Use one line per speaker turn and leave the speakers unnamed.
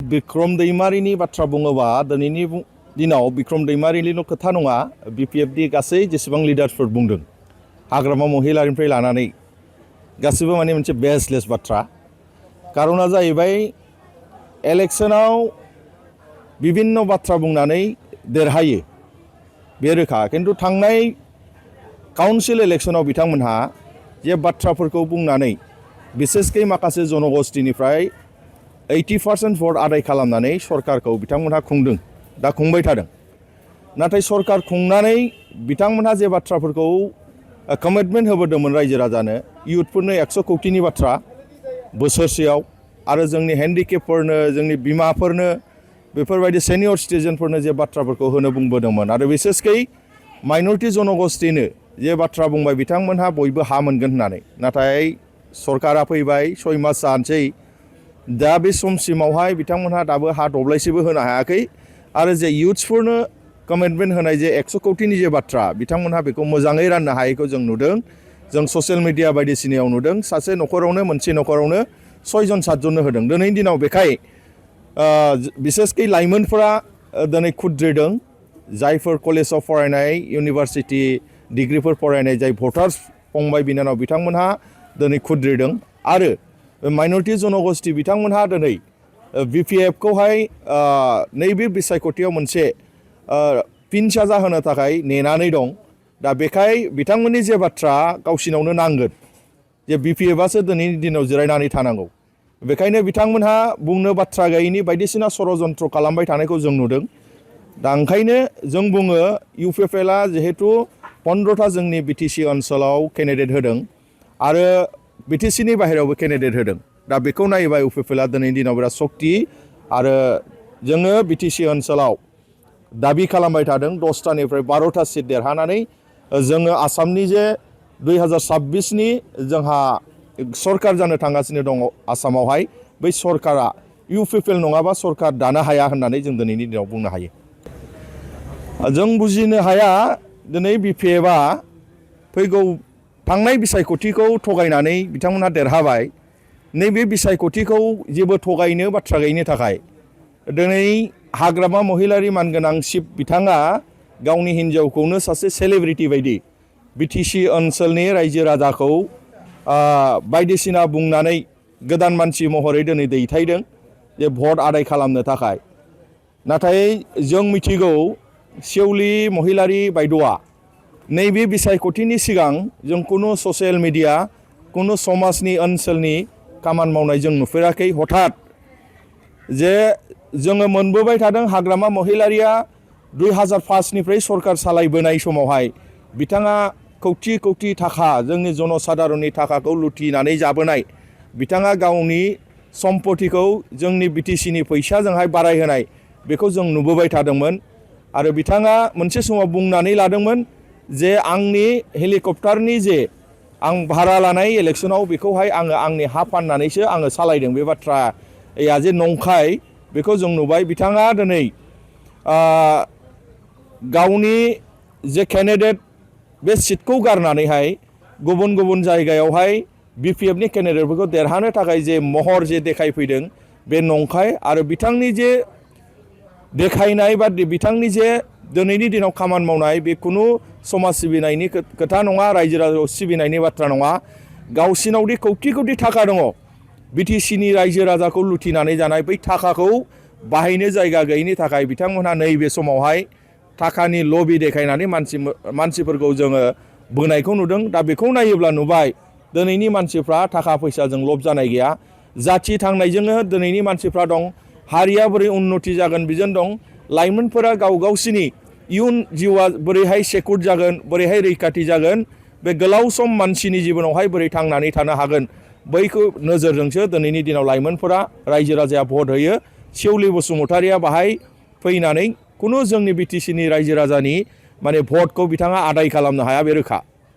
बिक्रम दैमारिनि बाथ्रा बुङोबा दिनैनि दिनाव बिक्रम दैमारिनिल' खोथा नङा बिपिएफनि गासै जेसेबां लिडार्सफोर बुंदों हाग्रामा महिलारिनिफ्राय लानानै गासिबो माने मोनसे बेसलेस बाथ्रा कारना जाहैबाय इलेक्शनाव बिभिन्न बाथ्रा बुंनानै देरहायो बे रोखा खिन्थु थांनाय काउन्सिल इलेक्शनाव बिथांमोनहा जे बाथ्राफोरखौ बुंनानै बिसेसकै माखासे जनगोष्ठीनिफ्राय 80% भट आदाय खालामनानै सरकारखौ बिथांमोनहा खुंदों दा खुंबाय थादों नाथाय सरकार खुंनानै बिथांमोनहा जे बाथ्राफोरखौ कमिटमेन्ट होबोदोंमोन रायजो राजानो इयुथफोरनो 100 कौटिनि बाथ्रा बोसोरसेयाव आरो जोंनि हेन्डिकेपफोरनो जोंनि बिमाफोरनो बेफोरबायदि सेनियर सिटिजेनफोरनो जे बाथ्राफोरखौ होनो बुंबोदोंमोन आरो बिसेसकै माइनरिटि जनगोष्ठीनो जे बाथ्रा बुंबाय बिथांमोनहा बयबो हा मोनगोन होननानै नाथाय सरकारा फैबाय 6 मास जानोसै दा बे समसिमावहाय बिथांमोनहा दाबो हा दब्लायसेबो होनो हायाखै आरो जे इयुथ्सफोरनो कमिटमेन्ट होनाय जे 100 कौटिनि जे बाथ्रा बिथांमोनहा बेखौ मोजाङै राननो हायैखौ जों नुदों जों ससियेल मिडिया बायदिसिनायाव नुदों सासे नखरावनो मोनसे नखरावनो 6 जन 7 जननो होदों दिनैनि दिनाव बेखाय बिसेसकै लाइमोनफोरा दिनै खुद्रिदों जायफोर कलेजाव फरायनाय इउनिभार्सिटि डिग्रीफोर फरायनाय जाय भटार्स फंबाय बिनानाव बिथांमोनहा दिनै खुद्रिदों आरो माइनरिटि जनगोष्ठी बिथांमोनहा दिनै बिपिएफखौहाय नैबे बिसायख'थियाव मोनसे फिन साजा होनो थाखाय नेनानै दं दा बेखाय बिथांमोननि जे बाथ्रा गावसिनावनो नांगोन जे बिपिएफआसो दिनैनि दिनाव जिरायनानै थानांगौ बेखायनो बिथांमोनहा बुंनो बाथ्रा गैयैनि बायदिसिना षड़यन्त्र खालामबाय थानायखौ जों नुदों दा ओंखायनो जों बुङो UPPLआ जिहेतु 15था जोंनि बिटिसि ओनसोलाव केन्डिडेट होदों आरो बिटिसिनि बाहेरायावबो केन्डिडेट होदों दा बेखौ नायोबा UPPLआ दिनैनि दिनाव बिराद शक्ति आरो जोङो बिटिसि ओनसोलाव दाबि खालामबाय थादों 10थानिफ्राय 12था सिट देरहानानै जोङो आसामनि जे 2026नि जोंहा सरकार जानो थांगासिनो दङ आसामावहाय बै सरकारा UPPL नङाबा सरकार दानो हाया होननानै जों दिनैनि दिनाव बुंनो हायो जों बुजिनो हाया दिनै बिपिएफआ फैगौ थांनाय बिसायख'थिखौ थगायनानै बिथांमोनहा देरहाबाय नैबे बिसायख'थिखौ जेबो थगायनो बाथ्रा गैयिनि थाखाय दिनै हाग्रामा महिलारि मानगोनां शिब बिथाङा गावनि हिन्जावखौनो सासे सेलिब्रिटि बायदि बिटिसि ओनसोलनि रायजो राजाखौ बायदिसिना बुंनानै गोदान मानसि महरै दिनै दैथायदों जे भट आदाय खालामनो थाखाय नाथाय जों मिथिगौ सेवलि महिलारि बायद'आ नैबे बिसायख'थिनि सिगां जों कुनु ससियेल मिडिया कुनु समाजनि ओनसोलनि खामानि मावनाय जों नुफेराखै हठात जे जोङो मोनबोबाय थादों हाग्रामा महिलारिया 2005निफ्राय सरकार सालायबोनाय समावहाय बिथाङा कौटि कौटि थाखा जोंनि जनसाधारननि थाखाखौ लुथिनानै जाबोनाय बिथाङा गावनि सम्पतिखौ जोंनि बिटिसिनि फैसाजोंहाय बारायहोनाय बेखौ जों नुबोबाय थादोंमोन आरो बिथाङा मोनसे समाव बुंनानै लादोंमोन जे आंनि हेलिकप्टारनि जे आं भारा लानाय इलेक्शनाव बेखौहाय आङो आंनि हा फाननानैसो आङो सालायदों बे बाथ्राया जे नंखाय बेखौ जों नुबाय बिथाङा दिनै गावनि जे केन्डिडेट बे सिटखौ गारनानैहाय गुबुन गुबुन जायगायावहाय बिपिएफनि केन्डिडेटफोरखौ देरहानो थाखाय जे महर जे देखायफैदों बे नंखाय आरो बिथांनि जे देखायनाय बा बिथांनि जे दिनैनि दिनाव खामानि मावनाय बे कुनु समाज सिबिनायनि खोथा नङा रायजो राजाखौ सिबिनायनि बाथ्रा नङा गावसिनावदि कौटि कौटि थाखा दङ बिटिसिनि रायजो राजाखौ लुथिनानै जानाय बै थाखाखौ बाहायनो जायगा गैयैनि थाखाय बिथांमोनहा नैबे समावहाय थाखानि लबि देखायनानै मानसिफोरखौ जोङो बोनायखौ नुदों दा बेखौ नायोब्ला नुबाय दिनैनि मानसिफ्रा थाखा फैसाजों लब जानाय गैया जाथि थांनायजोंनो दिनैनि मानसिफ्रा दं हारिया बोरै उन्नति जागोन बिजों दं लाइमोनफोरा गावसिनि इयुन जिउआ बोरैहाय सेकुर जागोन बोरैहाय रैखाथि जागोन बे गोलाव सम मानसिनि जिबनावहाय बोरै थांनानै थानो हागोन बैखौ नोजोरजोंसो दिनैनि दिनाव लाइमोनफोरा रायजो राजाया भट होयो सेवलि बसुमतारिया बाहाय फैनानै कुनु जोंनि बिटिसिनि रायजो राजानि माने भटखौ बिथाङा आदाय खालामनो हाया बे रोखा